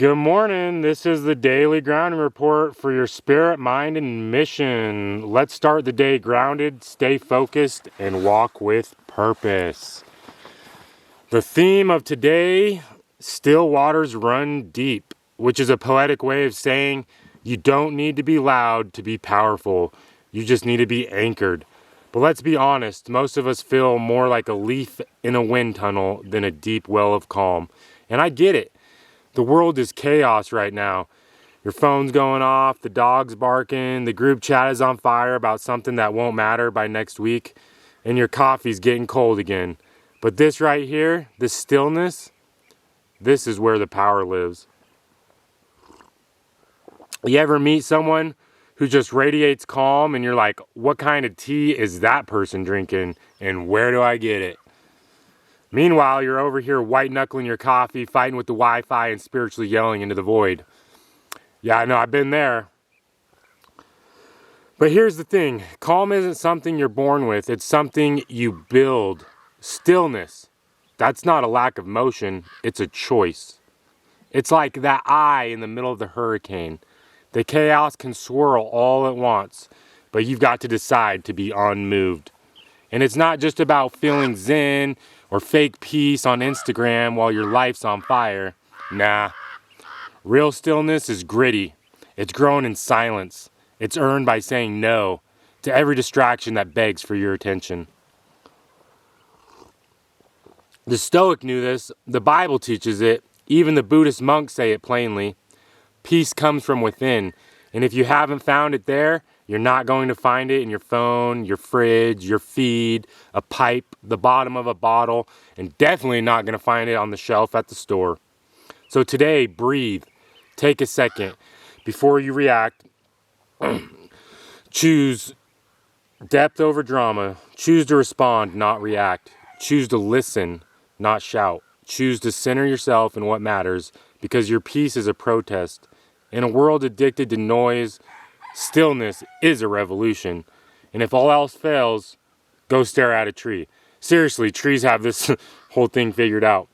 Good morning. This is the daily grounding report for your spirit, mind, and mission. Let's start the day grounded, stay focused, and walk with purpose. The theme of today, still waters run deep, which is a poetic way of saying you don't need to be loud to be powerful. You just need to be anchored. But let's be honest, most of us feel more like a leaf in a wind tunnel than a deep well of calm. And I get it. The world is chaos right now. Your phone's going off, the dog's barking, the group chat is on fire about something that won't matter by next week, and your coffee's getting cold again. But this right here, this stillness, this is where the power lives. You ever meet someone who just radiates calm and you're like, what kind of tea is that person drinking and where do I get it? Meanwhile, you're over here white-knuckling your coffee, fighting with the Wi-Fi, and spiritually yelling into the void. Yeah, I know, I've been there. But here's the thing. Calm isn't something you're born with. It's something you build. Stillness. That's not a lack of motion. It's a choice. It's like that eye in the middle of the hurricane. The chaos can swirl all at once, but you've got to decide to be unmoved. And it's not just about feeling zen or fake peace on Instagram while your life's on fire. Nah. Real stillness is gritty. It's grown in silence. It's earned by saying no to every distraction that begs for your attention. The Stoic knew this. The Bible teaches it. Even the Buddhist monks say it plainly. Peace comes from within. And if you haven't found it there, you're not going to find it in your phone, your fridge, your feed, a pipe, the bottom of a bottle, and definitely not going to find it on the shelf at the store. So today, breathe. Take a second. Before you react, choose depth over drama. Choose to respond, not react. Choose to listen, not shout. Choose to center yourself in what matters, because your peace is a protest. In a world addicted to noise, stillness is a revolution. And if all else fails, go stare at a tree. Seriously, trees have this whole thing figured out.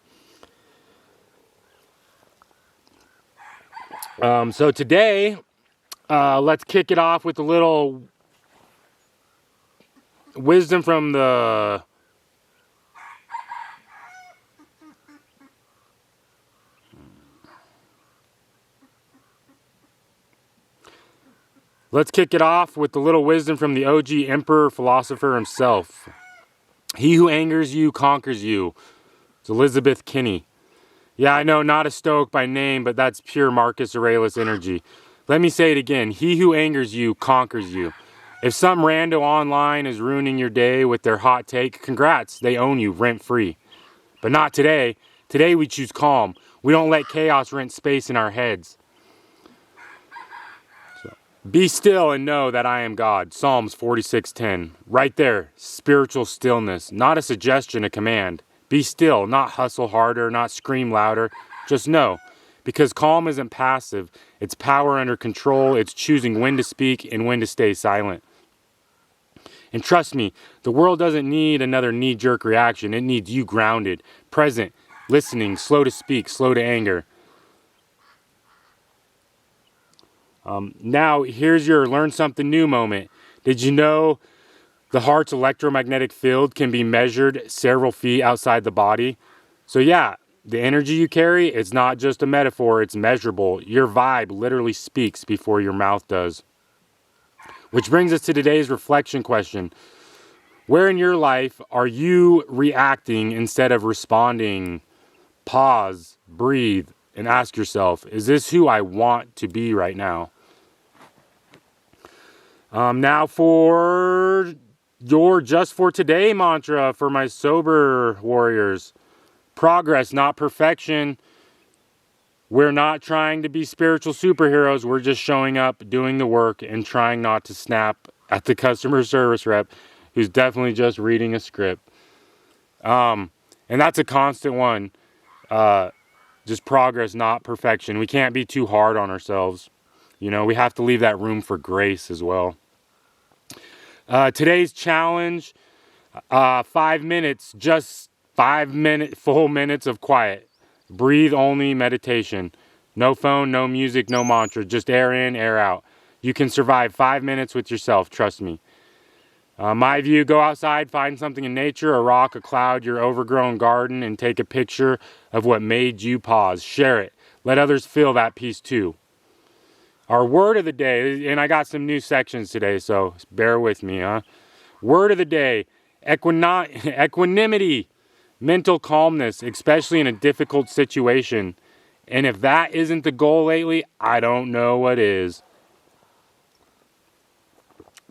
So today, let's kick it off with a little wisdom from the OG emperor philosopher himself. He who angers you conquers you. It's Elizabeth Kinney. Yeah, I know, not a Stoic by name, but that's pure Marcus Aurelius energy. Let me say it again. He who angers you conquers you. If some rando online is ruining your day with their hot take, congrats, they own you rent-free. But not today. Today we choose calm. We don't let chaos rent space in our heads. Be still and know that I am God. Psalms 46:10. Right there, spiritual stillness. Not a suggestion, a command. Be still, not hustle harder, not scream louder. Just know. Because calm isn't passive. It's power under control. It's choosing when to speak and when to stay silent. And trust me, the world doesn't need another knee-jerk reaction. It needs you grounded, present, listening, slow to speak, slow to anger. Now, here's your learn something new moment. Did you know the heart's electromagnetic field can be measured several feet outside the body? So yeah, the energy you carry, it's not just a metaphor, it's measurable. Your vibe literally speaks before your mouth does. Which brings us to today's reflection question. Where in your life are you reacting instead of responding? Pause, breathe, and ask yourself, is this who I want to be right now? Now for your just for today mantra for my sober warriors. Progress, not perfection. We're not trying to be spiritual superheroes. We're just showing up, doing the work, and trying not to snap at the customer service rep who's definitely just reading a script. And that's a constant one. Just progress, not perfection. We can't be too hard on ourselves. You know, we have to leave that room for grace as well. Today's challenge, 5 minutes, just 5 minute, full minutes of quiet. Breathe only meditation. No phone, no music, no mantra. Just air in, air out. You can survive 5 minutes with yourself, trust me. My view, go outside, find something in nature, a rock, a cloud, your overgrown garden, and take a picture of what made you pause. Share it. Let others feel that peace too. Our word of the day, and I got some new sections today, so bear with me, huh? Word of the day, equanimity, mental calmness, especially in a difficult situation. And if that isn't the goal lately, I don't know what is.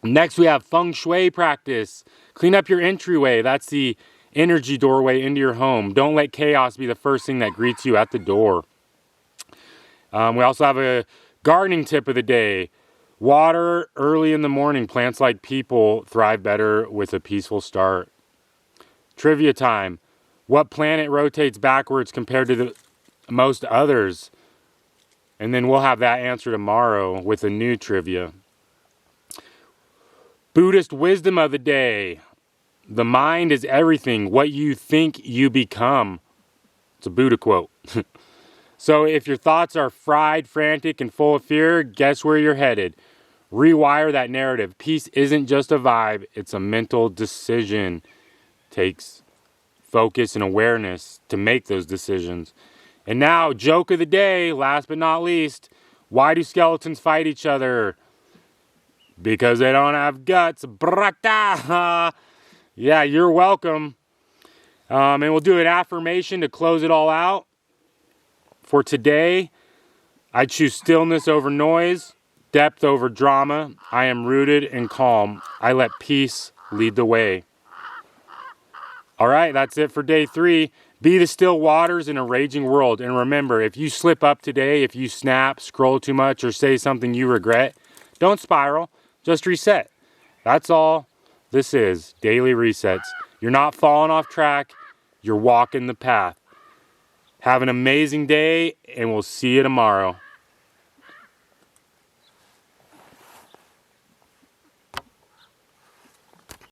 Next, we have feng shui practice. Clean up your entryway. That's the energy doorway into your home. Don't let chaos be the first thing that greets you at the door. We also have a gardening tip of the day. Water early in the morning. Plants like people thrive better with a peaceful start. Trivia time. What planet rotates backwards compared to the most others? And then we'll have that answer tomorrow with a new trivia. Buddhist wisdom of the day. The mind is everything. What you think, you become. It's a Buddha quote. So if your thoughts are fried, frantic, and full of fear, guess where you're headed. Rewire that narrative. Peace isn't just a vibe, it's a mental decision. Takes focus and awareness to make those decisions. And now, joke of the day, last but not least. Why do skeletons fight each other? Because they don't have guts. Brata! Yeah, you're welcome. And we'll do an affirmation to close it all out. For today, I choose stillness over noise, depth over drama. I am rooted and calm. I let peace lead the way. All right, that's it for day 3. Be the still waters in a raging world. And remember, if you slip up today, if you snap, scroll too much, or say something you regret, don't spiral. Just reset. That's all this is. Daily resets. You're not falling off track. You're walking the path. Have an amazing day, and we'll see you tomorrow.